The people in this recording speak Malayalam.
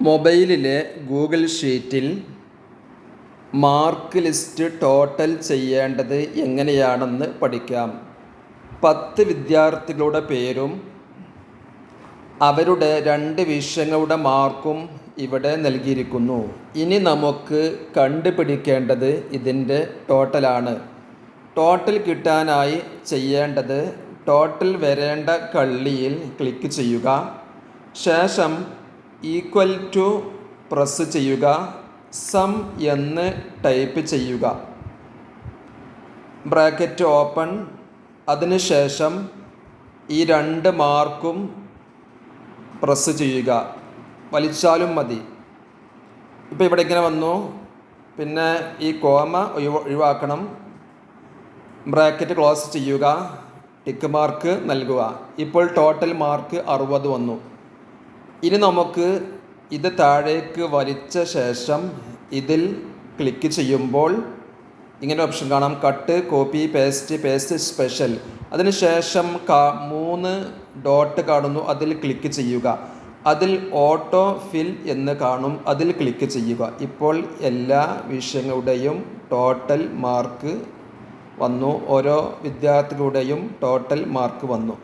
മൊബൈലിലെ ഗൂഗിൾ ഷീറ്റിൽ മാർക്ക് ലിസ്റ്റ് ടോട്ടൽ ചെയ്യേണ്ടത് എങ്ങനെയാണെന്ന് പഠിക്കാം. 10 വിദ്യാർത്ഥികളുടെ പേരും അവരുടെ 2 വിഷയങ്ങളുടെ മാർക്കും ഇവിടെ നൽകിയിരിക്കുന്നു. ഇനി നമുക്ക് കണ്ടുപിടിക്കേണ്ടത് ഇതിൻ്റെ ടോട്ടലാണ്. ടോട്ടൽ കിട്ടാനായി ചെയ്യേണ്ടത് ടോട്ടൽ വരേണ്ട കള്ളിയിൽ ക്ലിക്ക് ചെയ്യുക. ശേഷം ഈക്വൽ ടു പ്രസ് ചെയ്യുക. സം എന്ന് ടൈപ്പ് ചെയ്യുക. Bracket open. അതിനുശേഷം ഈ 2 മാർക്കും പ്രസ് ചെയ്യുക. വലിച്ചാലും മതി. ഇപ്പോൾ ഇവിടെ ഇങ്ങനെ വന്നു. പിന്നെ ഈ കോമ ഒഴിവാക്കണം. ബ്രാക്കറ്റ് ക്ലോസ് ചെയ്യുക. ടിക്ക് മാർക്ക് നൽകുക. ഇപ്പോൾ ടോട്ടൽ മാർക്ക് 60 വന്നു. ഇനി നമുക്ക് ഇത് താഴേക്ക് വലിച്ച ശേഷം ഇതിൽ ക്ലിക്ക് ചെയ്യുമ്പോൾ ഇങ്ങനെ ഓപ്ഷൻ കാണാം. Cut, copy, paste special. അതിനുശേഷം 3 ഡോട്ട് കാണുന്നു. അതിൽ ക്ലിക്ക് ചെയ്യുക. അതിൽ ഓട്ടോ ഫിൽ എന്ന് കാണും. അതിൽ ക്ലിക്ക് ചെയ്യുക. ഇപ്പോൾ എല്ലാ വിഷയങ്ങളുടെയും ടോട്ടൽ മാർക്ക് വന്നു. ഓരോ വിദ്യാർത്ഥികളുടെയും ടോട്ടൽ മാർക്ക് വന്നു.